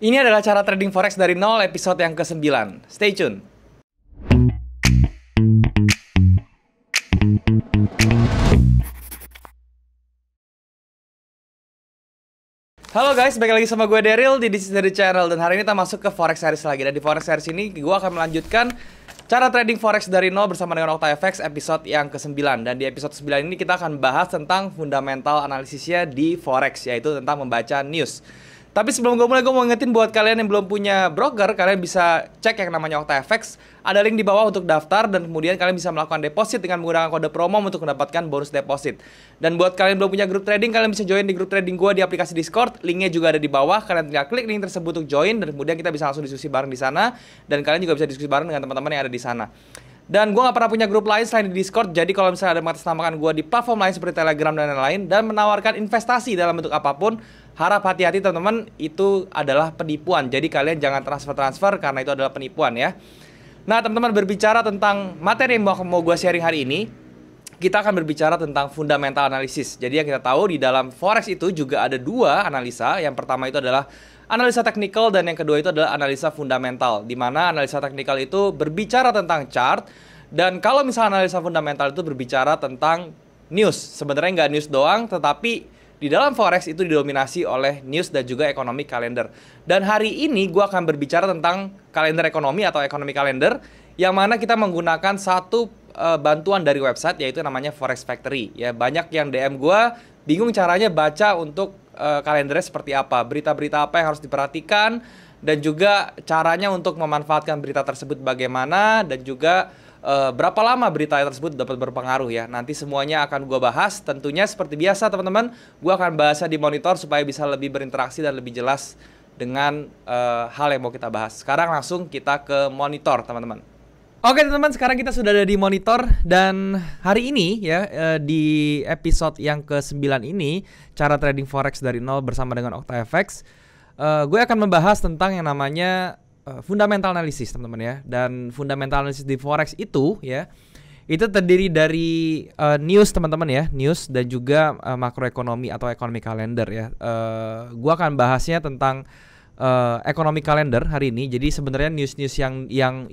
Ini adalah cara trading forex dari nol episode yang ke-9. Stay tune. Halo guys, balik lagi sama gue Daryl di This is the Channel. Dan hari ini kita masuk ke Forex Series lagi. Dan di Forex Series ini gue akan melanjutkan cara trading forex dari nol bersama dengan OctaFX episode yang ke-9. Dan di episode 9 ini kita akan bahas tentang fundamental analisisnya di forex, yaitu tentang membaca news. Tapi sebelum gue mulai, gue mau ngingetin buat kalian yang belum punya broker, kalian bisa cek yang namanya OctaFX. Ada link di bawah untuk daftar, dan kemudian kalian bisa melakukan deposit dengan menggunakan kode promo untuk mendapatkan bonus deposit. Dan buat kalian yang belum punya grup trading, kalian bisa join di grup trading gue di aplikasi Discord. Linknya juga ada di bawah, kalian tinggal klik link tersebut untuk join, dan kemudian kita bisa langsung diskusi bareng di sana. Dan kalian juga bisa diskusi bareng dengan teman-teman yang ada di sana. Dan gue gak pernah punya grup lain selain di Discord. Jadi kalau misalnya ada mengatasnamakan gue di platform lain seperti Telegram dan lain-lain, dan menawarkan investasi dalam bentuk apapun, harap hati-hati teman-teman, itu adalah penipuan. Jadi kalian jangan transfer-transfer karena itu adalah penipuan ya. Nah teman-teman, berbicara tentang materi yang mau gue sharing hari ini, kita akan berbicara tentang fundamental analysis. Jadi yang kita tahu di dalam forex itu juga ada dua analisa. Yang pertama itu adalah analisa teknikal, dan yang kedua itu adalah analisa fundamental, di mana analisa teknikal itu berbicara tentang chart, dan kalau misalnya analisa fundamental itu berbicara tentang news. Sebenarnya nggak news doang, tetapi di dalam forex itu didominasi oleh news dan juga economic calendar. Dan hari ini gue akan berbicara tentang kalender ekonomi atau economic calendar, yang mana kita menggunakan satu bantuan dari website, yaitu namanya Forex Factory. Ya, banyak yang DM gue bingung caranya baca untuk kalendernya seperti apa, berita-berita apa yang harus diperhatikan, dan juga caranya untuk memanfaatkan berita tersebut bagaimana, dan juga berapa lama berita tersebut dapat berpengaruh ya. Nanti semuanya akan gue bahas. Tentunya seperti biasa teman-teman, gue akan bahasnya di monitor supaya bisa lebih berinteraksi dan lebih jelas dengan hal yang mau kita bahas. Sekarang langsung kita ke monitor teman-teman. Oke teman-teman, sekarang kita sudah ada di monitor, dan hari ini ya di episode yang ke-9 ini, cara trading forex dari nol bersama dengan OctaFX, gue akan membahas tentang yang namanya fundamental analysis teman-teman ya. Dan fundamental analysis di forex itu ya, itu terdiri dari news teman-teman ya, news dan juga makroekonomi atau economic calendar ya. Gue akan bahasnya tentang economic calendar hari ini. Jadi sebenarnya news-news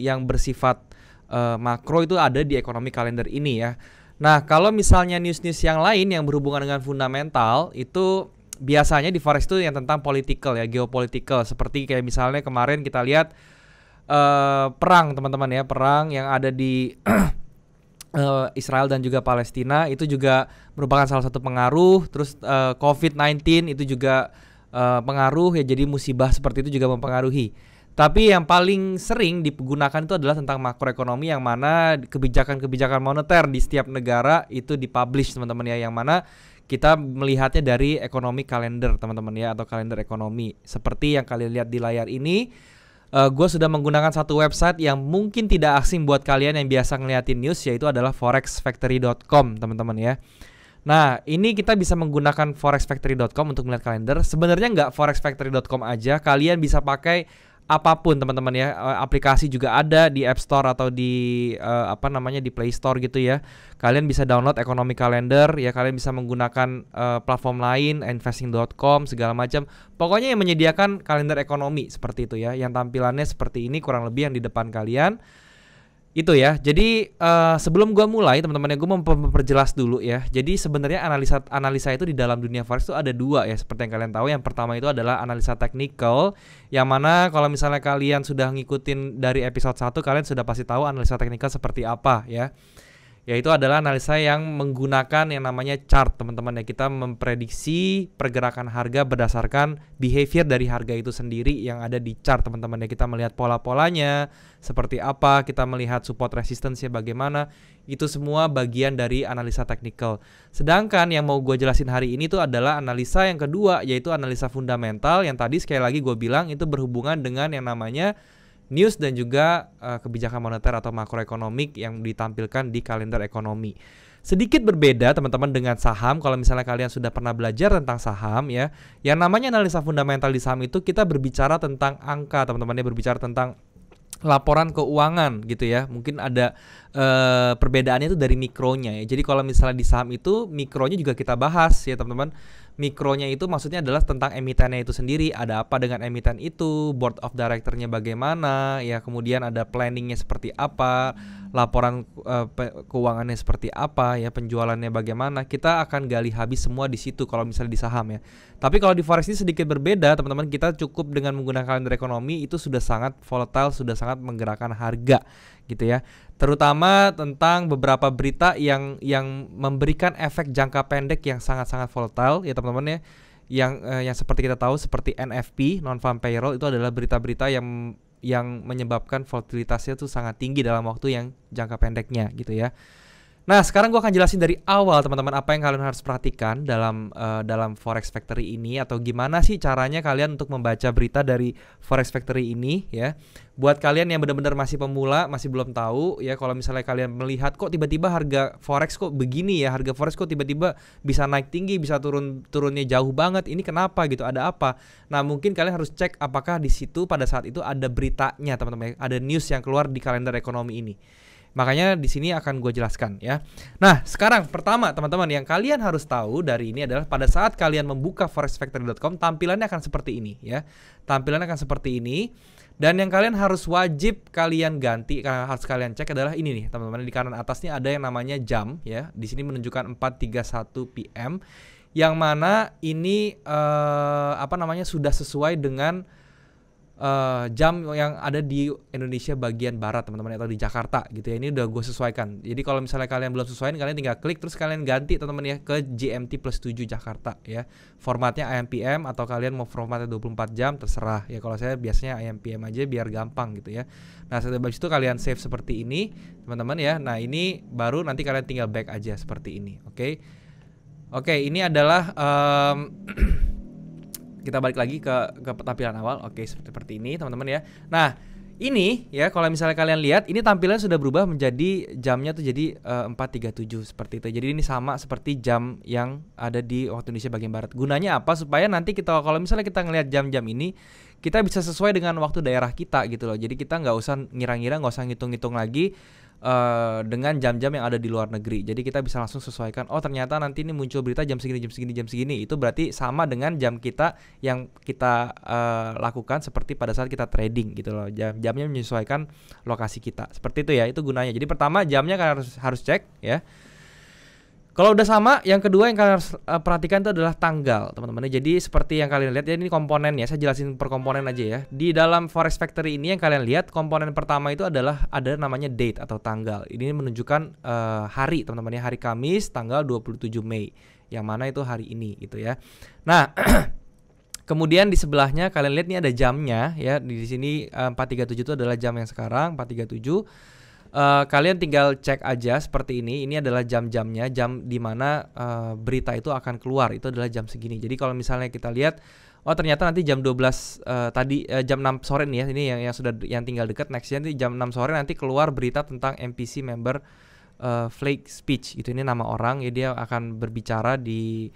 yang bersifat makro itu ada di economic calendar ini ya. Nah, kalau misalnya news-news yang lain yang berhubungan dengan fundamental itu biasanya di forex itu yang tentang political ya, geopolitical. Seperti kayak misalnya kemarin kita lihat perang teman-teman ya, perang yang ada di Israel dan juga Palestina, itu juga merupakan salah satu pengaruh. Terus COVID-19 itu juga pengaruh ya, jadi musibah seperti itu juga mempengaruhi. Tapi yang paling sering digunakan itu adalah tentang makroekonomi, yang mana kebijakan-kebijakan moneter di setiap negara itu dipublish teman-teman ya, yang mana kita melihatnya dari economic calendar teman-teman ya, atau kalender ekonomi. Seperti yang kalian lihat di layar ini, gue sudah menggunakan satu website yang mungkin tidak asing buat kalian yang biasa ngeliatin news, yaitu adalah forexfactory.com teman-teman ya. Nah, ini kita bisa menggunakan forexfactory.com untuk melihat kalender. Sebenarnya nggak forexfactory.com aja, kalian bisa pakai apapun teman-teman ya. Aplikasi juga ada di App Store atau di di Play Store gitu ya. Kalian bisa download economic calendar ya, kalian bisa menggunakan platform lain, investing.com segala macam. Pokoknya yang menyediakan kalender ekonomi seperti itu ya, yang tampilannya seperti ini kurang lebih yang di depan kalian. Itu ya. Jadi sebelum gue mulai teman-teman ya, gue mau memperjelas dulu ya. Jadi sebenarnya analisa itu di dalam dunia forex itu ada dua ya, seperti yang kalian tahu. Yang pertama itu adalah analisa teknikal, yang mana kalau misalnya kalian sudah ngikutin dari episode 1, kalian sudah pasti tahu analisa teknikal seperti apa ya. Yaitu adalah analisa yang menggunakan yang namanya chart teman-teman ya. Kita memprediksi pergerakan harga berdasarkan behavior dari harga itu sendiri yang ada di chart teman-teman ya. Kita melihat pola-polanya seperti apa, kita melihat support resistance-nya bagaimana. Itu semua bagian dari analisa teknikal. Sedangkan yang mau gue jelasin hari ini tuh adalah analisa yang kedua, yaitu analisa fundamental, yang tadi sekali lagi gue bilang itu berhubungan dengan yang namanya news dan juga kebijakan moneter atau makroekonomik yang ditampilkan di kalender ekonomi. Sedikit berbeda teman-teman dengan saham. Kalau misalnya kalian sudah pernah belajar tentang saham ya, yang namanya analisa fundamental di saham itu kita berbicara tentang angka teman-teman ya, berbicara tentang laporan keuangan gitu ya. Mungkin ada perbedaannya itu dari mikronya ya. Jadi kalau misalnya di saham itu mikronya juga kita bahas ya teman-teman. Mikronya itu maksudnya adalah tentang emitennya itu sendiri, ada apa dengan emiten itu, board of directornya bagaimana, ya kemudian ada planningnya seperti apa, laporan keuangannya seperti apa, ya penjualannya bagaimana. Kita akan gali habis semua di situ kalau misalnya di saham ya. Tapi kalau di forex ini sedikit berbeda teman-teman, kita cukup dengan menggunakan kalender ekonomi itu sudah sangat volatile, sudah sangat menggerakkan harga gitu ya. Terutama tentang beberapa berita yang memberikan efek jangka pendek yang sangat-sangat volatile ya teman-teman ya. Yang seperti kita tahu seperti NFP, non farm payroll, itu adalah berita-berita yang menyebabkan volatilitasnya tuh sangat tinggi dalam waktu yang jangka pendeknya gitu ya. Nah, sekarang gue akan jelasin dari awal teman-teman apa yang kalian harus perhatikan dalam Forex Factory ini, atau gimana sih caranya kalian untuk membaca berita dari Forex Factory ini ya. Buat kalian yang benar-benar masih pemula, masih belum tahu ya, kalau misalnya kalian melihat kok tiba-tiba harga Forex kok begini ya, harga Forex kok tiba-tiba bisa naik tinggi, bisa turunnya jauh banget, ini kenapa gitu, ada apa? Nah, mungkin kalian harus cek apakah di situ pada saat itu ada beritanya teman-teman, ada news yang keluar di kalender ekonomi ini. Makanya di sini akan gue jelaskan ya. Nah, sekarang pertama teman-teman yang kalian harus tahu dari ini adalah pada saat kalian membuka forexfactory.com, tampilannya akan seperti ini ya. Tampilannya akan seperti ini. Dan yang kalian harus wajib kalian ganti, harus kalian cek adalah ini nih teman-teman. Di kanan atas ini ada yang namanya jam ya. Di sini menunjukkan 4.31 PM, yang mana ini sudah sesuai dengan jam yang ada di Indonesia bagian barat teman-teman, atau di Jakarta gitu ya. Ini udah gue sesuaikan. Jadi kalau misalnya kalian belum sesuaiin, kalian tinggal klik terus kalian ganti teman-teman ya ke GMT plus 7 Jakarta ya. Formatnya IMPM atau kalian mau formatnya 24 jam terserah ya. Kalau saya biasanya IMPM aja biar gampang gitu ya. Nah, setelah itu kalian save seperti ini teman-teman ya. Nah, ini baru nanti kalian tinggal back aja seperti ini. Oke, ini adalah kita balik lagi ke tampilan awal. Oke, seperti ini teman-teman ya. Nah, ini ya kalau misalnya kalian lihat, ini tampilan sudah berubah menjadi jamnya tuh jadi 4.37 seperti itu. Jadi ini sama seperti jam yang ada di waktu Indonesia bagian barat. Gunanya apa? Supaya nanti kita kalau misalnya kita ngelihat jam-jam ini, kita bisa sesuai dengan waktu daerah kita gitu loh. Jadi kita nggak usah ngira-ngira, nggak usah ngitung-ngitung lagi dengan jam-jam yang ada di luar negeri. Jadi kita bisa langsung sesuaikan. Oh, ternyata nanti ini muncul berita jam segini, jam segini, jam segini. Itu berarti sama dengan jam kita yang kita lakukan seperti pada saat kita trading gitu loh. Jamnya menyesuaikan lokasi kita. Seperti itu ya. Itu gunanya. Jadi pertama jamnya kalian harus cek ya. Kalau udah sama, yang kedua yang kalian harus perhatikan itu adalah tanggal, teman-teman. Jadi seperti yang kalian lihat ya, ini komponennya. Saya jelasin per komponen aja ya. Di dalam Forex Factory ini yang kalian lihat, komponen pertama itu adalah ada namanya date atau tanggal. Ini menunjukkan hari, teman-teman ya, hari Kamis tanggal 27 Mei. Yang mana itu hari ini gitu ya. Nah, kemudian di sebelahnya kalian lihat ini ada jamnya ya. Di sini 4.37 itu adalah jam yang sekarang 4.37. Kalian tinggal cek aja seperti ini. Ini adalah jam-jamnya, jam dimana berita itu akan keluar. Itu adalah jam segini. Jadi kalau misalnya kita lihat, oh ternyata nanti jam 12 tadi jam 6 sore nih ya. Ini yang tinggal dekat. Nextnya nanti jam 6 sore nanti keluar berita tentang MPC member Flake Speech gitu. Ini nama orang ya, dia akan berbicara di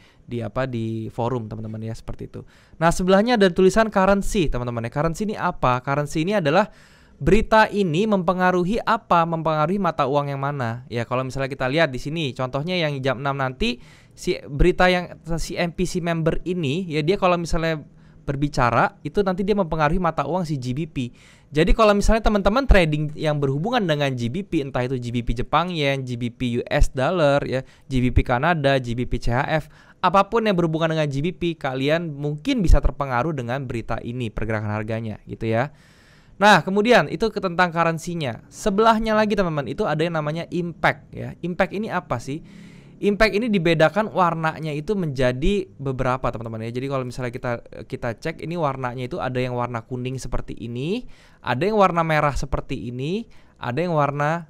forum teman-teman ya, seperti itu. Nah, sebelahnya ada tulisan currency teman-teman ya. Currency ini apa? Currency ini adalah berita ini mempengaruhi apa? Mempengaruhi mata uang yang mana? Ya, kalau misalnya kita lihat di sini, contohnya yang jam 6 nanti si MPC member ini ya, dia kalau misalnya berbicara itu nanti dia mempengaruhi mata uang si GBP. Jadi kalau misalnya teman-teman trading yang berhubungan dengan GBP, entah itu GBP Jepang Yen, GBP US Dollar ya, GBP Kanada, GBP CHF, apapun yang berhubungan dengan GBP, kalian mungkin bisa terpengaruh dengan berita ini, pergerakan harganya gitu ya. Nah, kemudian itu tentang currency-nya. Sebelahnya lagi teman-teman, itu ada yang namanya impact ya. Impact ini apa sih? Impact ini dibedakan warnanya itu menjadi beberapa teman-teman ya. Jadi kalau misalnya kita cek, ini warnanya itu ada yang warna kuning seperti ini, ada yang warna merah seperti ini, ada yang warna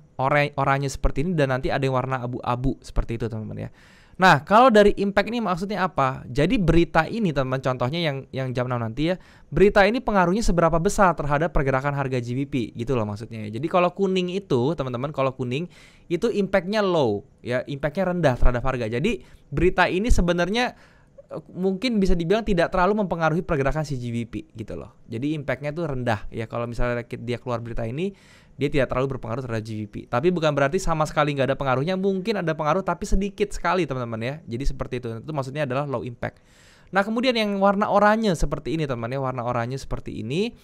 oranye seperti ini, dan nanti ada yang warna abu-abu seperti itu teman-teman ya. Nah, kalau dari impact ini maksudnya apa? Jadi berita ini teman-teman, contohnya yang jam 6 nanti ya, berita ini pengaruhnya seberapa besar terhadap pergerakan harga GBP gitu loh maksudnya ya. Jadi kalau kuning itu teman-teman, kalau kuning itu impactnya low ya, impactnya rendah terhadap harga. Jadi berita ini sebenarnya mungkin bisa dibilang tidak terlalu mempengaruhi pergerakan CGBP gitu loh. Jadi impactnya tuh rendah ya. Kalau misalnya dia keluar berita ini, dia tidak terlalu berpengaruh terhadap GBP. Tapi bukan berarti sama sekali nggak ada pengaruhnya. Mungkin ada pengaruh tapi sedikit sekali teman-teman ya. Jadi seperti itu. Itu maksudnya adalah low impact. Nah kemudian yang warna oranye seperti ini teman-teman ya. Warna oranye seperti ini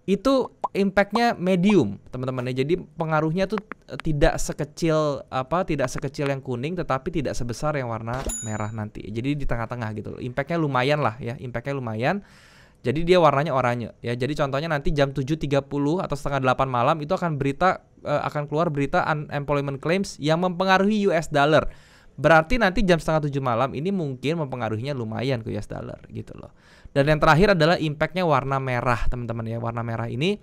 itu impactnya medium teman-teman ya. Jadi pengaruhnya tuh tidak sekecil yang kuning, tetapi tidak sebesar yang warna merah nanti. Jadi di tengah-tengah gitu loh. Impactnya lumayan lah ya. Impactnya lumayan. Jadi dia warnanya oranye ya. Jadi contohnya nanti jam 7.30 atau setengah 8 malam itu akan keluar berita unemployment claims yang mempengaruhi US dollar. Berarti nanti jam setengah 7 malam ini mungkin mempengaruhinya lumayan ke US dollar gitu loh. Dan yang terakhir adalah impactnya warna merah teman-teman ya. Warna merah ini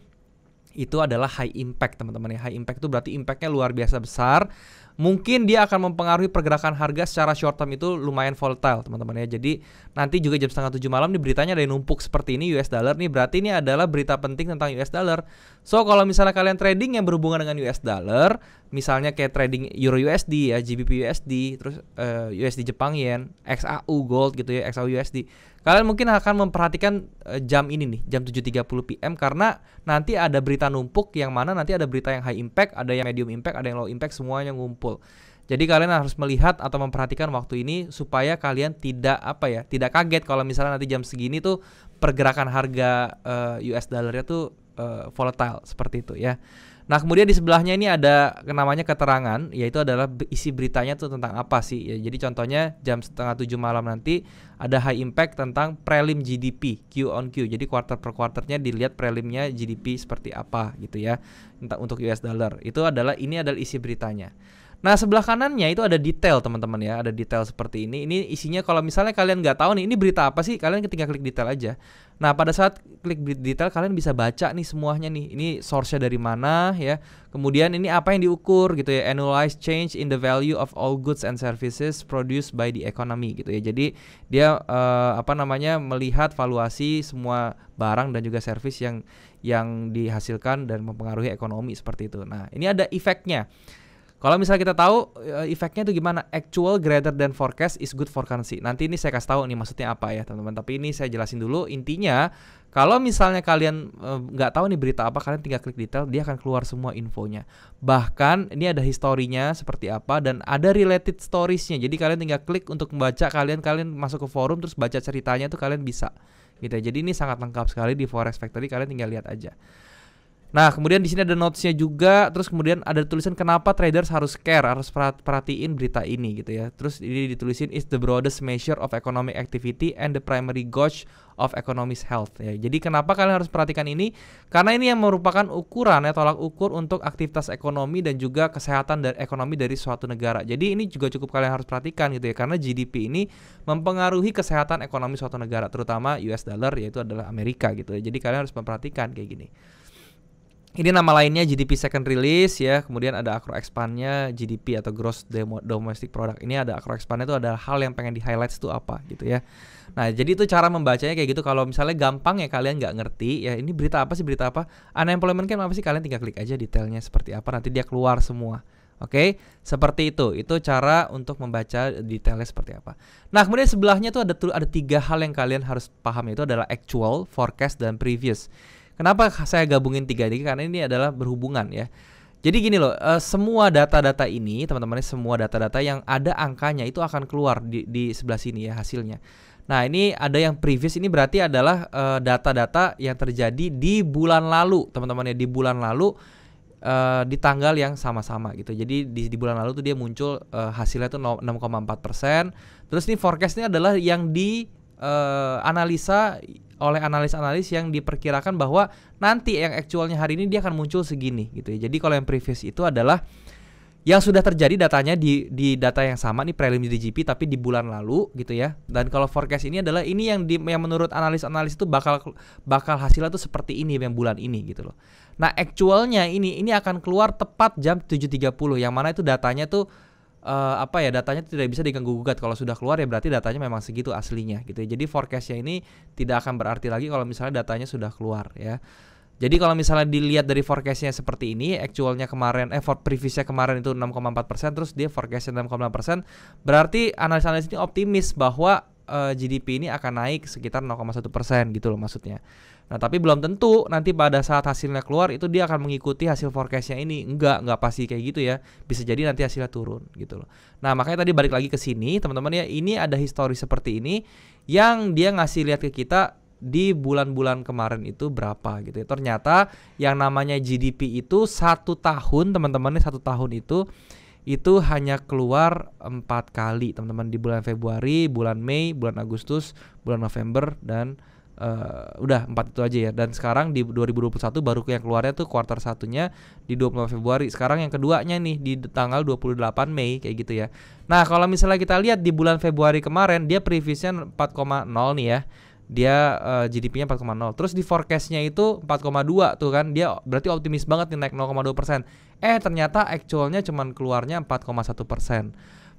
itu adalah high impact teman-teman ya. High impact itu berarti impactnya luar biasa besar. Mungkin dia akan mempengaruhi pergerakan harga secara short term itu lumayan volatile teman-teman ya. Jadi nanti juga jam setengah 7 malam nih beritanya ada yang numpuk seperti ini US dollar nih. Berarti ini adalah berita penting tentang US dollar. So kalau misalnya kalian trading yang berhubungan dengan US dollar, misalnya kayak trading Euro USD ya, GBP USD, terus USD Jepang Yen, XAU Gold gitu ya, XAU USD. Kalian mungkin akan memperhatikan jam ini nih, jam 7.30 PM karena nanti ada berita numpuk yang mana nanti ada berita yang high impact, ada yang medium impact, ada yang low impact, semuanya ngumpul. Jadi kalian harus melihat atau memperhatikan waktu ini supaya kalian tidak tidak kaget kalau misalnya nanti jam segini tuh pergerakan harga US dollarnya tuh volatile seperti itu ya. Nah kemudian di sebelahnya ini ada namanya keterangan, yaitu adalah isi beritanya tuh tentang apa sih ya. Jadi contohnya jam setengah 7 malam nanti ada high impact tentang prelim GDP Q on Q. Jadi quarter per quarternya dilihat prelimnya GDP seperti apa gitu ya untuk US dollar. Ini adalah isi beritanya. Nah sebelah kanannya itu ada detail teman-teman ya, ada detail seperti ini. Ini isinya kalau misalnya kalian nggak tahu nih ini berita apa sih, kalian ketika klik detail aja. Nah pada saat klik detail kalian bisa baca nih semuanya nih. Ini source-nya dari mana ya. Kemudian ini apa yang diukur gitu ya, annualized change in the value of all goods and services produced by the economy gitu ya. Jadi dia melihat valuasi semua barang dan juga service yang dihasilkan dan mempengaruhi ekonomi seperti itu. Nah ini ada efeknya. Kalau misalnya kita tahu efeknya itu gimana, actual greater than forecast is good for currency. Nanti ini saya kasih tahu nih maksudnya apa ya teman-teman. Tapi ini saya jelasin dulu. Intinya kalau misalnya kalian nggak tahu nih berita apa, kalian tinggal klik detail, dia akan keluar semua infonya. Bahkan ini ada historinya seperti apa dan ada related storiesnya. Jadi kalian tinggal klik untuk membaca, kalian masuk ke forum terus baca ceritanya tuh kalian bisa. Gitu ya. Jadi ini sangat lengkap sekali di Forex Factory, kalian tinggal lihat aja. Nah kemudian di sini ada notesnya juga, terus kemudian ada tulisan kenapa traders harus care, harus perhatiin berita ini gitu ya. Terus ini ditulisin is the broadest measure of economic activity and the primary gauge of economy's health ya. Jadi kenapa kalian harus perhatikan ini? Karena ini yang merupakan ukuran ya, tolak ukur untuk aktivitas ekonomi dan juga kesehatan dan ekonomi dari suatu negara. Jadi ini juga cukup kalian harus perhatikan gitu ya, karena GDP ini mempengaruhi kesehatan ekonomi suatu negara, terutama US dollar yaitu adalah Amerika gitu ya. Jadi kalian harus memperhatikan kayak gini. Ini nama lainnya GDP second release ya. Kemudian ada acro expand-nya GDP atau gross domestic product. Ini ada acro expand-nya itu adalah hal yang pengen di highlight itu apa gitu ya. Nah jadi itu cara membacanya kayak gitu. Kalau misalnya gampang ya kalian nggak ngerti ya ini berita apa sih, berita apa, unemployment kan apa sih, kalian tinggal klik aja detailnya seperti apa, nanti dia keluar semua. Oke, seperti itu. Itu cara untuk membaca detailnya seperti apa. Nah kemudian sebelahnya tuh ada 3 hal yang kalian harus paham, itu adalah actual, forecast, dan previous. Kenapa saya gabungin 3 ini? Karena ini adalah berhubungan ya. Jadi gini loh, semua data-data ini teman-teman, semua data-data yang ada angkanya itu akan keluar di sebelah sini ya hasilnya. Nah ini ada yang previous, ini berarti adalah data-data yang terjadi di bulan lalu teman-teman ya, di bulan lalu di tanggal yang sama-sama gitu. Jadi di bulan lalu tuh dia muncul hasilnya tuh 6,4%. Terus ini forecastnya adalah yang di analisa oleh analis-analis yang diperkirakan bahwa nanti yang actualnya hari ini dia akan muncul segini gitu ya. Jadi kalau yang previous itu adalah yang sudah terjadi datanya di data yang sama nih, prelim GDP tapi di bulan lalu gitu ya. Dan kalau forecast ini adalah ini yang menurut analis-analis itu bakal hasilnya tuh seperti ini yang bulan ini gitu loh. Nah actualnya ini akan keluar tepat jam 7.30 yang mana itu datanya tuh datanya tidak bisa diganggu gugat. Kalau sudah keluar ya berarti datanya memang segitu aslinya gitu ya. Jadi forecastnya ini tidak akan berarti lagi kalau misalnya datanya sudah keluar ya. Jadi kalau misalnya dilihat dari forecastnya seperti ini, actualnya kemarin previousnya kemarin itu 6,4%, terus dia forecastnya 6,6%, berarti analis-analis ini optimis bahwa GDP ini akan naik sekitar 0,1% gitu loh maksudnya. Nah tapi belum tentu nanti pada saat hasilnya keluar itu dia akan mengikuti hasil forecastnya ini. Enggak pasti kayak gitu ya. Bisa jadi nanti hasilnya turun gitu loh. Nah makanya tadi balik lagi ke sini teman-teman ya, ini ada histori seperti ini yang dia ngasih lihat ke kita di bulan-bulan kemarin itu berapa gitu ya. Ternyata yang namanya GDP itu 1 tahun teman-teman, 1 tahun itu hanya keluar 4 kali teman-teman, di bulan Februari, bulan Mei, bulan Agustus, bulan November, dan udah 4 itu aja ya. Dan sekarang di 2021 baru yang keluarnya tuh kuartal satunya di 25 Februari. Sekarang yang keduanya nih di tanggal 28 Mei kayak gitu ya. Nah kalau misalnya kita lihat di bulan Februari kemarin dia previously-nya 4,0 nih ya. Dia GDP-nya 4,0. Terus di forecast-nya itu 4,2 tuh kan. Dia berarti optimis banget nih naik 0,2%. Ternyata actual-nya cuman keluarnya 4,1%.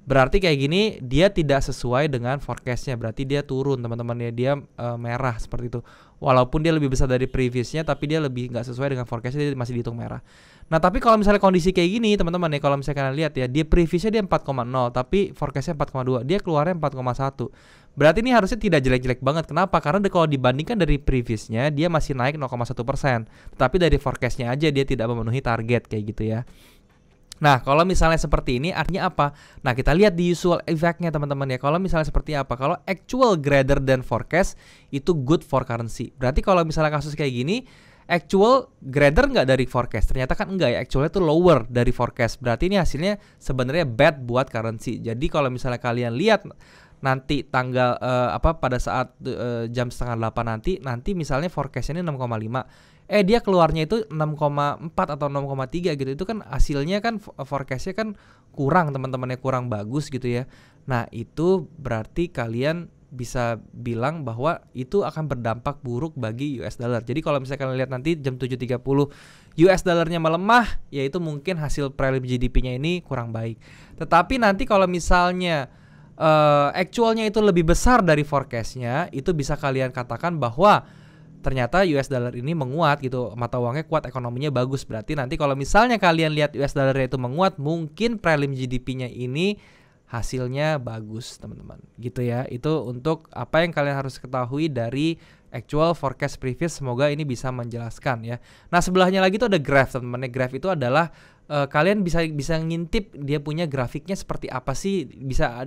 Berarti kayak gini dia tidak sesuai dengan forecast-nya. Berarti dia turun teman-teman ya. Dia merah seperti itu. Walaupun dia lebih besar dari previous-nya, tapi dia lebih nggak sesuai dengan forecast-nya, dia masih dihitung merah. Nah tapi kalau misalnya kondisi kayak gini teman-teman ya, kalau misalnya kalian lihat ya, dia previous-nya dia 4,0 tapi forecast-nya 4,2, dia keluarnya 4,1. Berarti ini harusnya tidak jelek-jelek banget. Kenapa? Karena kalau dibandingkan dari previous-nya dia masih naik 0,1%. Tapi dari forecast-nya aja dia tidak memenuhi target kayak gitu ya. Nah kalau misalnya seperti ini artinya apa? Nah kita lihat di usual effect-nya teman-teman ya. Kalau misalnya seperti apa? Kalau actual greater than forecast itu good for currency. Berarti kalau misalnya kasus kayak gini, actual greater nggak dari forecast? Ternyata kan enggak ya, actualnya itu lower dari forecast. Berarti ini hasilnya sebenarnya bad buat currency. Jadi kalau misalnya kalian lihat nanti tanggal pada saat jam 7:30 nanti misalnya forecastnya ini 6,5, dia keluarnya itu 6,4 atau 6,3 gitu. Itu kan hasilnya kan forecastnya kan kurang teman-temannya, kurang bagus gitu ya. Nah itu berarti kalian bisa bilang bahwa itu akan berdampak buruk bagi US dollar. Jadi kalau misalnya kalian lihat nanti jam 7.30 US dollarnya melemah, ya itu mungkin hasil prelim GDP-nya ini kurang baik. Tetapi nanti kalau misalnya actualnya itu lebih besar dari forecastnya, itu bisa kalian katakan bahwa ternyata US dollar ini menguat gitu, mata uangnya kuat, ekonominya bagus. Berarti nanti kalau misalnya kalian lihat US dollar itu menguat, mungkin prelim GDP-nya ini hasilnya bagus teman-teman gitu ya. Itu untuk apa yang kalian harus ketahui dari actual forecast previous. Semoga ini bisa menjelaskan ya. Nah sebelahnya lagi tuh ada graph teman-teman. Graph itu adalah kalian bisa ngintip dia punya grafiknya seperti apa sih, bisa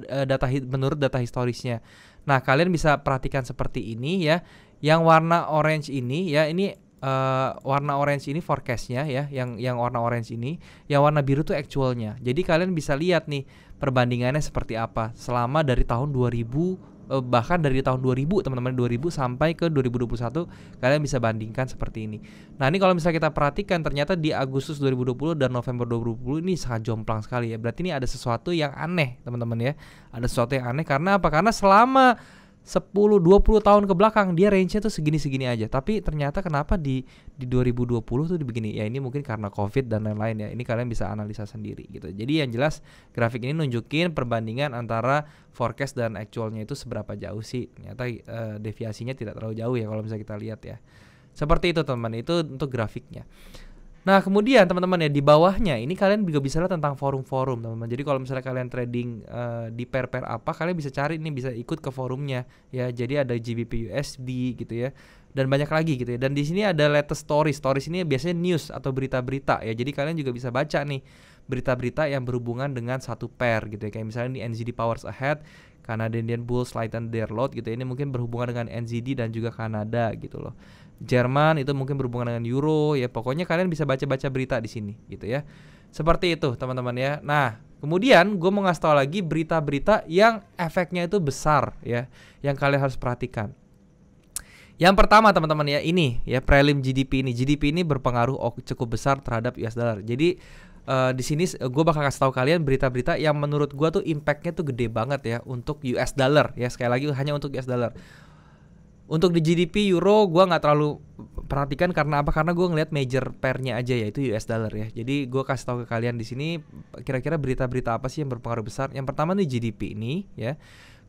menurut data historisnya. Nah kalian bisa perhatikan seperti ini ya. Yang warna orange ini ya, ini warna orange ini forecastnya ya, yang warna orange ini, yang warna biru tuh actualnya. Jadi kalian bisa lihat nih perbandingannya seperti apa selama dari tahun 2000, bahkan dari tahun 2000 teman-teman, 2000 sampai ke 2021 kalian bisa bandingkan seperti ini. Nah ini kalau misalnya kita perhatikan ternyata di Agustus 2020 dan November 2020 ini sangat jomplang sekali ya. Berarti ini ada sesuatu yang aneh teman-teman ya. Ada sesuatu yang aneh karena apa? Karena selama 10-20 tahun ke belakang dia range-nya tuh segini-segini aja. Tapi ternyata kenapa di 2020 tuh begini? Ya ini mungkin karena Covid dan lain-lain ya. Ini kalian bisa analisa sendiri gitu. Jadi yang jelas grafik ini nunjukin perbandingan antara forecast dan actualnya itu seberapa jauh sih. Ternyata deviasinya tidak terlalu jauh ya kalau misalnya kita lihat ya. Seperti itu teman-teman, itu untuk grafiknya. Nah kemudian teman-teman ya di bawahnya ini kalian juga bisa lihat tentang forum-forum teman-teman. Jadi kalau misalnya kalian trading di pair-pair apa, kalian bisa cari ini, bisa ikut ke forumnya ya. Jadi ada GBP USD gitu ya, dan banyak lagi gitu ya. Dan di sini ada latest stories. Stories ini biasanya news atau berita-berita ya. Jadi kalian juga bisa baca nih berita-berita yang berhubungan dengan satu pair gitu ya. Kayak misalnya di NZD Powers Ahead, Canadian Bulls lighten their load gitu ya. Ini mungkin berhubungan dengan NZD dan juga Kanada gitu loh. Jerman itu mungkin berhubungan dengan euro ya. Pokoknya kalian bisa baca-baca berita di sini gitu ya. Seperti itu teman-teman ya. Nah kemudian gue mau ngasih tau lagi berita-berita yang efeknya itu besar ya, yang kalian harus perhatikan. Yang pertama teman-teman ya, ini ya prelim GDP ini. GDP ini berpengaruh cukup besar terhadap US dollar. Jadi di sini gue bakal kasih tahu kalian berita-berita yang menurut gue tuh impactnya tuh gede banget ya untuk US dollar ya. Sekali lagi hanya untuk US dollar. Untuk di GDP euro gue nggak terlalu perhatikan karena apa? Karena gue ngeliat major pairnya aja yaitu US dollar ya. Jadi gue kasih tahu ke kalian di sini kira-kira berita-berita apa sih yang berpengaruh besar. Yang pertama nih GDP ini ya.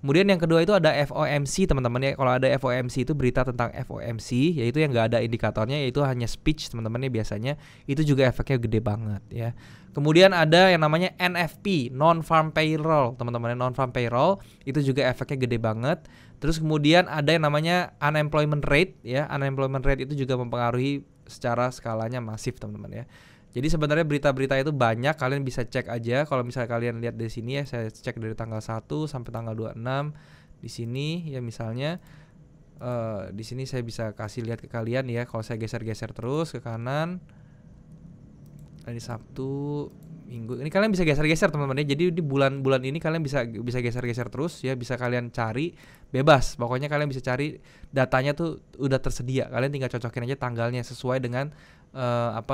Kemudian yang kedua itu ada FOMC teman-teman ya. Kalau ada FOMC itu berita tentang FOMC, yaitu yang nggak ada indikatornya, yaitu hanya speech teman-teman ya biasanya. Itu juga efeknya gede banget ya. Kemudian ada yang namanya NFP, non-farm payroll teman-teman. Non-farm payroll itu juga efeknya gede banget. Terus kemudian ada yang namanya unemployment rate ya. Unemployment rate itu juga mempengaruhi secara skalanya masif teman-teman ya. Jadi sebenarnya berita-berita itu banyak, kalian bisa cek aja. Kalau misalnya kalian lihat dari sini ya, saya cek dari tanggal 1 sampai tanggal 26 di sini ya misalnya di sini saya bisa kasih lihat ke kalian ya. Kalau saya geser-geser terus ke kanan, hari Sabtu, Minggu, ini kalian bisa geser-geser teman-teman ya. Jadi di bulan-bulan ini kalian bisa geser-geser terus ya, bisa kalian cari bebas. Pokoknya kalian bisa cari datanya tuh udah tersedia. Kalian tinggal cocokin aja tanggalnya sesuai dengan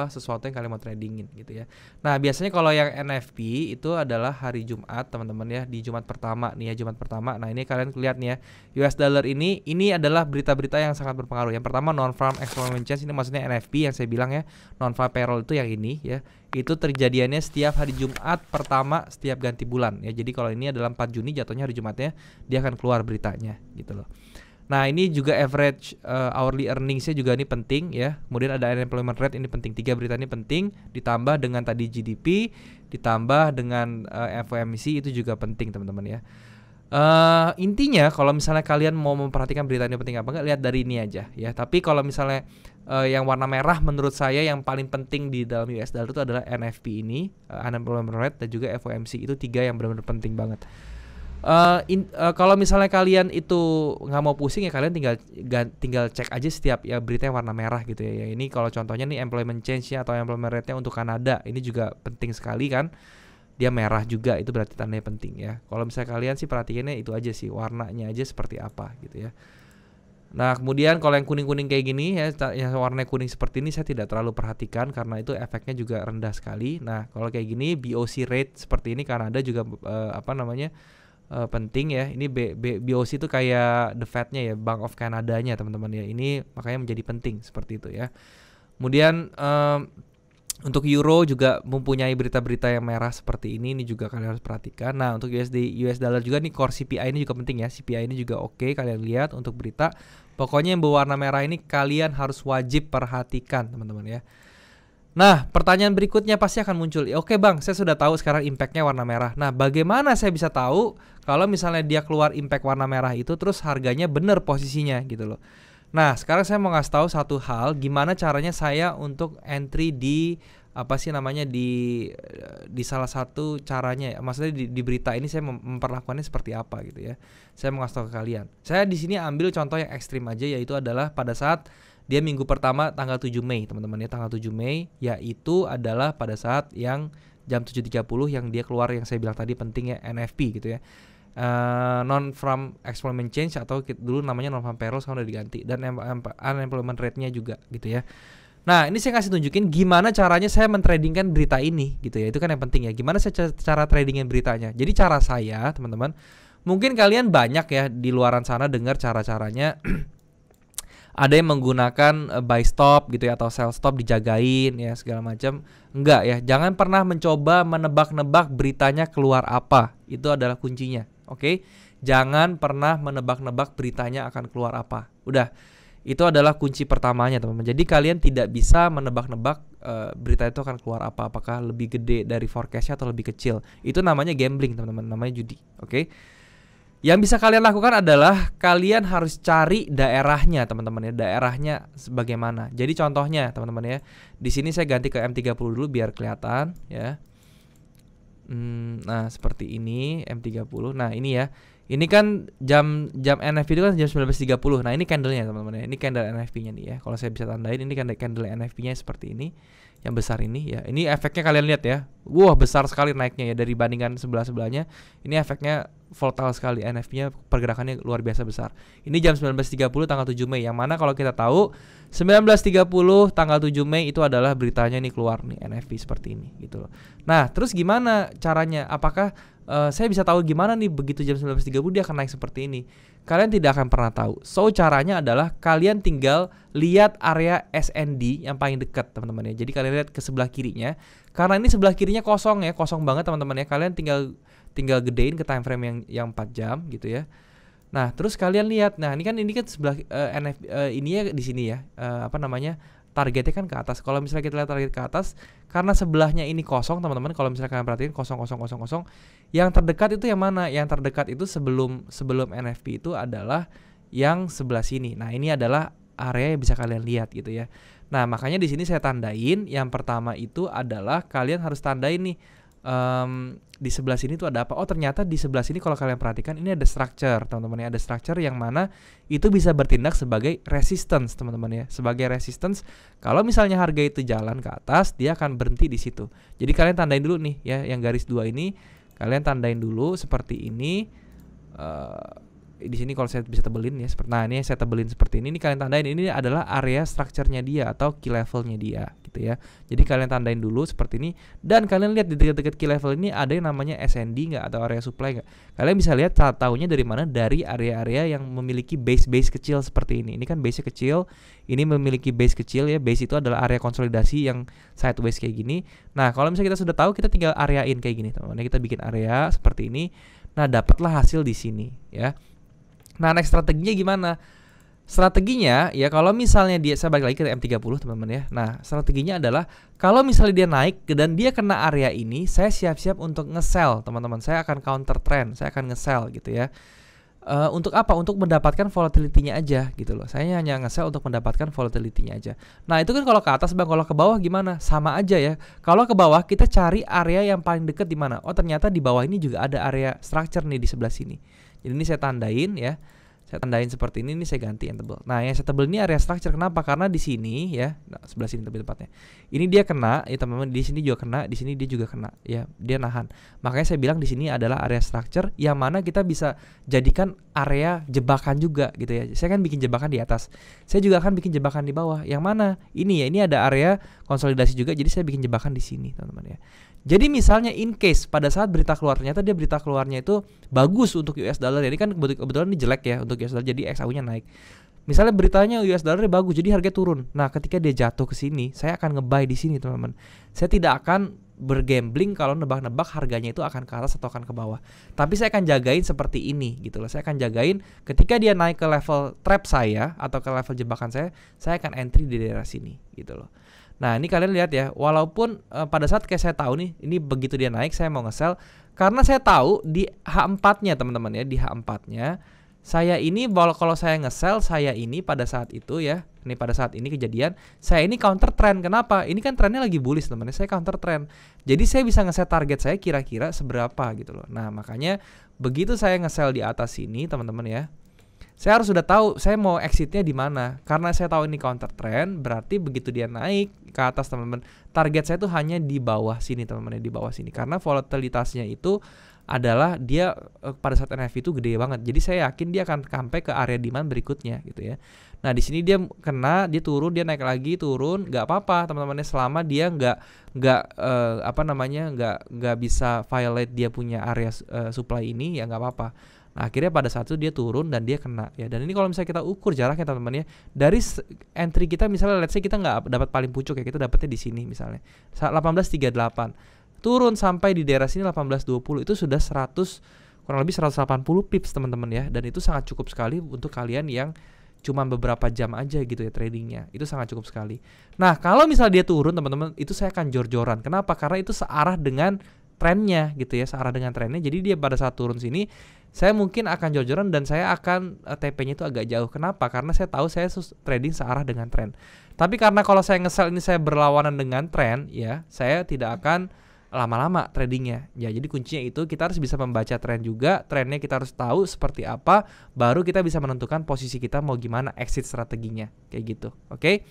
sesuatu yang kalian mau tradingin gitu ya. Nah biasanya kalau yang NFP itu adalah hari Jumat teman-teman ya, di Jumat pertama nih ya, Jumat pertama. Nah ini kalian lihat nih ya, US dollar ini adalah berita-berita yang sangat berpengaruh. Yang pertama non-farm employment change, ini maksudnya NFP yang saya bilang ya, non-farm payroll itu yang ini ya, itu terjadiannya setiap hari Jumat pertama setiap ganti bulan ya. Jadi kalau ini adalah 4 Juni jatuhnya hari Jumatnya, dia akan keluar beritanya gitu loh. Nah ini juga average hourly earningsnya juga ini penting ya. Kemudian ada unemployment rate, ini penting. 3 berita ini penting, ditambah dengan tadi GDP, ditambah dengan FOMC, itu juga penting teman-teman ya. Intinya kalau misalnya kalian mau memperhatikan berita ini penting apa enggak, lihat dari ini aja ya. Tapi kalau misalnya yang warna merah menurut saya yang paling penting di dalam US dollar itu adalah NFP ini, unemployment rate, dan juga FOMC. Itu 3 yang benar-benar penting banget. Kalau misalnya kalian itu nggak mau pusing ya, kalian tinggal cek aja setiap ya berita yang warna merah gitu ya. Ini kalau contohnya nih employment change-nya atau employment rate-nya untuk Kanada, ini juga penting sekali kan. Dia merah juga, itu berarti tandanya penting ya. Kalau misalnya kalian sih perhatiannya itu aja sih, warnanya aja seperti apa gitu ya. Nah kemudian kalau yang kuning-kuning kayak gini ya, yang warnanya kuning seperti ini saya tidak terlalu perhatikan karena itu efeknya juga rendah sekali. Nah kalau kayak gini BOC rate seperti ini Kanada juga penting ya. Ini BOC itu kayak the Fed-nya ya, Bank of Canada-nya teman-teman ya. Ini makanya menjadi penting seperti itu ya. Kemudian untuk euro juga mempunyai berita-berita yang merah seperti ini juga kalian harus perhatikan. Nah untuk US dollar juga nih, core CPI ini juga penting ya. CPI ini juga oke, kalian lihat untuk berita. Pokoknya yang berwarna merah ini kalian harus wajib perhatikan teman-teman ya. Nah pertanyaan berikutnya pasti akan muncul, oke bang, saya sudah tahu sekarang impactnya warna merah. Nah bagaimana saya bisa tahu kalau misalnya dia keluar impact warna merah itu terus harganya benar posisinya gitu loh. Nah sekarang saya mau ngasih tahu satu hal, gimana caranya saya untuk entry di di salah satu caranya ya. Maksudnya di berita ini saya memperlakukannya seperti apa gitu ya. Saya mau ngasih tahu ke kalian. Saya di sini ambil contoh yang ekstrim aja, yaitu adalah pada saat dia minggu pertama tanggal 7 Mei teman-teman ya, tanggal 7 Mei yaitu adalah pada saat yang jam 7.30 yang dia keluar yang saya bilang tadi pentingnya NFP gitu ya. Non-farm employment change atau dulu namanya non-farm payroll, sekarang udah diganti, dan unemployment rate-nya juga gitu ya. Nah ini saya kasih tunjukin gimana caranya saya mentradingkan berita ini gitu ya. Itu kan yang penting ya, gimana saya cara tradingin beritanya. Jadi cara saya teman-teman, mungkin kalian banyak ya di luaran sana dengar cara-caranya ada yang menggunakan buy stop gitu ya, atau sell stop dijagain ya segala macam. Enggak ya, jangan pernah mencoba menebak-nebak beritanya keluar apa. Itu adalah kuncinya. Oke? Jangan pernah menebak-nebak beritanya akan keluar apa. Udah. Itu adalah kunci pertamanya teman-teman. Jadi kalian tidak bisa menebak-nebak berita itu akan keluar apa, apakah lebih gede dari forecastnya atau lebih kecil. Itu namanya gambling teman-teman, namanya judi. Oke? Yang bisa kalian lakukan adalah kalian harus cari daerahnya teman-teman ya, daerahnya sebagaimana. Jadi contohnya teman-teman ya, di sini saya ganti ke M30 dulu biar kelihatan ya. Nah seperti ini M30. Nah ini ya, ini kan jam NFP itu kan jam 19.30. Nah ini candlenya teman-teman ya, ini candle NFP-nya nih ya. Kalau saya bisa tandain, ini candle NFP-nya seperti ini, yang besar ini ya. Ini efeknya kalian lihat ya, wah besar sekali naiknya ya dari bandingan sebelah-sebelahnya. Ini efeknya volatile sekali, NFP-nya pergerakannya luar biasa besar. Ini jam 19.30 tanggal 7 Mei, yang mana kalau kita tahu 19.30 tanggal 7 Mei itu adalah beritanya nih keluar nih NFP seperti ini gitu loh. Nah terus gimana caranya? Apakah saya bisa tahu gimana nih begitu jam 19.30 dia akan naik seperti ini? Kalian tidak akan pernah tahu. So caranya adalah kalian tinggal lihat area SND yang paling dekat teman-teman ya. Jadi kalian lihat ke sebelah kirinya, karena ini sebelah kirinya kosong ya, kosong banget teman-teman ya. Kalian tinggal tinggal gedein ke time frame yang 4 jam gitu ya. Nah, terus kalian lihat. Nah, ini kan sebelah ini ya di sini ya. Targetnya kan ke atas. Kalau misalnya kita lihat target ke atas, karena sebelahnya ini kosong, teman-teman, kalau misalnya kalian perhatiin kosong. Yang terdekat itu yang mana? Yang terdekat itu sebelum NFP itu adalah yang sebelah sini. Nah, ini adalah area yang bisa kalian lihat gitu ya. Nah, makanya di sini saya tandain. Yang pertama itu adalah kalian harus tandain nih di sebelah sini tuh ada apa? Oh, ternyata di sebelah sini kalau kalian perhatikan ini ada structure, teman-teman ya. Ada structure yang mana itu bisa bertindak sebagai resistance, teman-teman ya. Sebagai resistance, kalau misalnya harga itu jalan ke atas, dia akan berhenti di situ. Jadi kalian tandain dulu nih ya, yang garis 2 ini kalian tandain dulu seperti ini. Di sini kalau saya bisa tebelin ya, nah ini saya tebelin seperti ini kalian tandain, ini adalah area structure-nya dia atau key level-nya dia gitu ya. Jadi kalian tandain dulu seperti ini, dan kalian lihat di dekat-dekat key level ini ada yang namanya SND nggak atau area supply nggak. Kalian bisa lihat tahunya dari mana, dari area-area yang memiliki base kecil seperti ini. Ini kan base kecil, ini memiliki base kecil ya. Base itu adalah area konsolidasi yang sideways kayak gini. Nah, kalau misalnya kita sudah tahu, kita tinggal areain kayak gini, teman-teman. Kita bikin area seperti ini. Nah, dapatlah hasil di sini ya. Nah, next strateginya gimana? Strateginya ya, kalau misalnya saya balik lagi ke M30, teman-teman ya. Nah, strateginya adalah kalau misalnya dia naik dan dia kena area ini, saya siap-siap untuk nge-sell, teman-teman. Saya akan counter trend, saya akan nge-sell gitu ya. Untuk apa? Untuk mendapatkan volatility-nya aja gitu loh. Saya hanya nge-sell untuk mendapatkan volatility-nya aja. Nah, itu kan kalau ke atas, Bang. Kalau ke bawah gimana? Sama aja ya. Kalau ke bawah kita cari area yang paling dekat di mana? Oh, ternyata di bawah ini juga ada area structure nih di sebelah sini. Jadi ini saya tandain ya. Saya tandain seperti ini saya ganti yang tebal. Nah, yang saya tebal ini area structure. Kenapa? Karena di sini ya, sebelah sini lebih tepatnya. Ini dia kena, ya teman-teman, di sini juga kena, di sini dia juga kena, ya. Dia nahan. Makanya saya bilang di sini adalah area structure yang mana kita bisa jadikan area jebakan juga gitu ya. Saya kan bikin jebakan di atas. Saya juga akan bikin jebakan di bawah. Yang mana? Ini ya, ini ada area konsolidasi juga. Jadi saya bikin jebakan di sini, teman-teman ya. Jadi misalnya in case pada saat berita keluar, ternyata dia berita keluarnya itu bagus untuk US dollar. Ini kan kebetulan ini jelek ya untuk US dollar, jadi XAU-nya naik. Misalnya beritanya US dollar bagus, jadi harga turun. Nah, ketika dia jatuh ke sini, saya akan nge-buy di sini, teman-teman. Saya tidak akan bergambling kalau nebak-nebak harganya itu akan ke atas atau akan ke bawah. Tapi saya akan jagain seperti ini gitu loh. Saya akan jagain ketika dia naik ke level trap saya atau ke level jebakan saya akan entry di daerah sini gitu loh. Nah, ini kalian lihat ya, walaupun pada saat kayak saya tahu nih, ini begitu dia naik saya mau nge-sell, karena saya tahu di H4-nya teman-teman ya, di H4-nya saya ini kalau saya nge-sell, saya ini pada saat itu ya, ini pada saat ini kejadian, saya ini counter trend. Kenapa? Ini kan trennya lagi bullish, teman-teman. Saya counter trend. Jadi saya bisa nge-set target saya kira-kira seberapa gitu loh. Nah, makanya begitu saya nge-sell di atas sini, teman-teman ya, saya harus sudah tahu saya mau exitnya di mana. Karena saya tahu ini counter trend, berarti begitu dia naik ke atas, teman-teman, target saya tuh hanya di bawah sini, teman-teman, di bawah sini. Karena volatilitasnya itu adalah dia pada saat NFP itu gede banget. Jadi saya yakin dia akan sampai ke area demand berikutnya gitu ya. Nah, di sini dia kena, dia turun, dia naik lagi, turun, nggak apa-apa, teman-teman, selama dia nggak bisa violate dia punya area supply ini, ya nggak apa-apa. Nah, akhirnya pada saat itu dia turun dan dia kena ya. Dan ini kalau misalnya kita ukur jaraknya, teman-teman ya, dari entry kita misalnya let's say kita nggak dapat paling pucuk ya, kita dapatnya di sini misalnya 1838, turun sampai di daerah sini 1820, itu sudah kurang lebih 180 pips, teman-teman ya. Dan itu sangat cukup sekali untuk kalian yang cuma beberapa jam aja gitu ya tradingnya. Itu sangat cukup sekali. Nah, kalau misalnya dia turun, teman-teman, itu saya akan jor-joran. Kenapa? Karena itu searah dengan trennya gitu ya, searah dengan trennya. Jadi dia pada saat turun sini, saya mungkin akan jor-joran dan saya akan TP-nya itu agak jauh. Kenapa? Karena saya tahu saya trading searah dengan tren. Tapi karena kalau saya nge-sell ini saya berlawanan dengan tren ya, saya tidak akan lama-lama tradingnya ya. Jadi kuncinya itu kita harus bisa membaca tren juga. Trennya kita harus tahu seperti apa, baru kita bisa menentukan posisi kita mau gimana exit strateginya kayak gitu. Oke?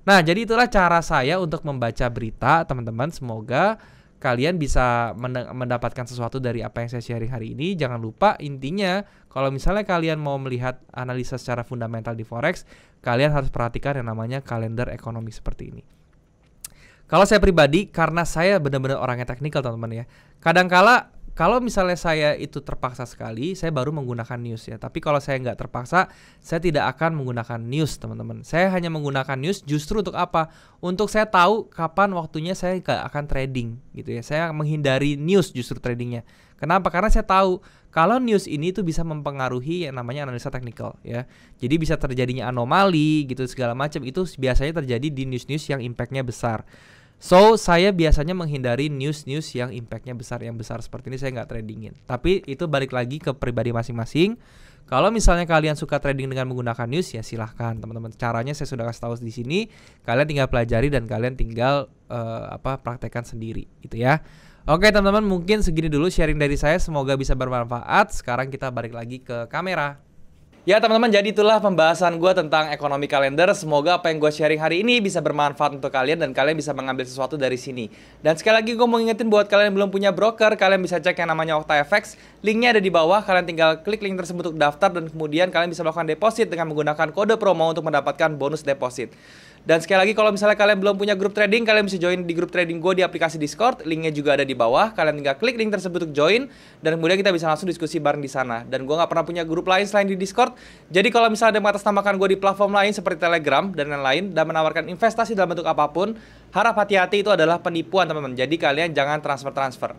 Nah, jadi itulah cara saya untuk membaca berita, teman-teman. Semoga kalian bisa mendapatkan sesuatu dari apa yang saya sharing hari ini. Jangan lupa, intinya kalau misalnya kalian mau melihat analisa secara fundamental di forex, kalian harus perhatikan yang namanya kalender ekonomi seperti ini. Kalau saya pribadi, karena saya benar-benar orangnya teknikal, teman-teman ya, kadangkala kalau misalnya saya itu terpaksa sekali, saya baru menggunakan news ya. Tapi kalau saya nggak terpaksa, saya tidak akan menggunakan news, teman-teman. Saya hanya menggunakan news justru untuk apa? Untuk saya tahu kapan waktunya saya nggak akan trading gitu ya. Saya menghindari news justru tradingnya. Kenapa? Karena saya tahu kalau news ini tuh bisa mempengaruhi yang namanya analisa teknikal ya. Jadi bisa terjadinya anomali gitu segala macam, itu biasanya terjadi di news-news yang impactnya besar. So, saya biasanya menghindari news-news yang impactnya besar, yang besar seperti ini saya nggak tradingin. Tapi itu balik lagi ke pribadi masing-masing. Kalau misalnya kalian suka trading dengan menggunakan news, ya silahkan teman-teman. Caranya saya sudah kasih tahu di sini. Kalian tinggal pelajari dan kalian tinggal praktekkan sendiri, gitu ya. Oke teman-teman, mungkin segini dulu sharing dari saya. Semoga bisa bermanfaat. Sekarang kita balik lagi ke kamera. Ya teman-teman, jadi itulah pembahasan gue tentang ekonomi kalender. Semoga apa yang gue sharing hari ini bisa bermanfaat untuk kalian dan kalian bisa mengambil sesuatu dari sini. Dan sekali lagi gue mau ngingetin buat kalian yang belum punya broker, kalian bisa cek yang namanya OctaFX. Linknya ada di bawah, kalian tinggal klik link tersebut untuk daftar dan kemudian kalian bisa melakukan deposit dengan menggunakan kode promo untuk mendapatkan bonus deposit. Dan sekali lagi kalau misalnya kalian belum punya grup trading, kalian bisa join di grup trading gue di aplikasi Discord. Linknya juga ada di bawah. Kalian tinggal klik link tersebut untuk join dan kemudian kita bisa langsung diskusi bareng di sana. Dan gue nggak pernah punya grup lain selain di Discord. Jadi kalau misalnya ada yang mengatasnamakan gue di platform lain seperti Telegram dan lain-lain dan menawarkan investasi dalam bentuk apapun, harap hati-hati, itu adalah penipuan teman-teman. Jadi kalian jangan transfer-transfer.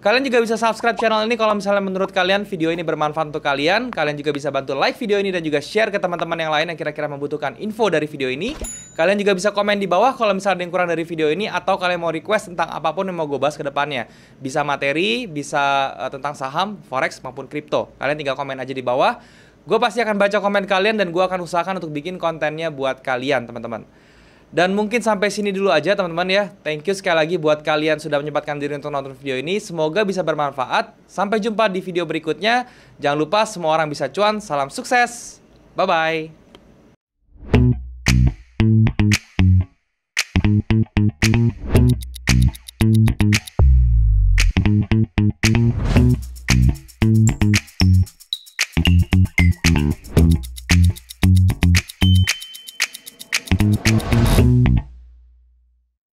Kalian juga bisa subscribe channel ini kalau misalnya menurut kalian video ini bermanfaat untuk kalian. Kalian juga bisa bantu like video ini dan juga share ke teman-teman yang lain yang kira-kira membutuhkan info dari video ini. Kalian juga bisa komen di bawah kalau misalnya ada yang kurang dari video ini atau kalian mau request tentang apapun yang mau gue bahas ke depannya. Bisa materi, bisa tentang saham, forex maupun kripto. Kalian tinggal komen aja di bawah. Gue pasti akan baca komen kalian dan gue akan usahakan untuk bikin kontennya buat kalian teman-teman. Dan mungkin sampai sini dulu aja teman-teman ya. Thank you sekali lagi buat kalian sudah menyempatkan diri untuk nonton video ini. Semoga bisa bermanfaat. Sampai jumpa di video berikutnya. Jangan lupa semua orang bisa cuan. Salam sukses. Bye-bye.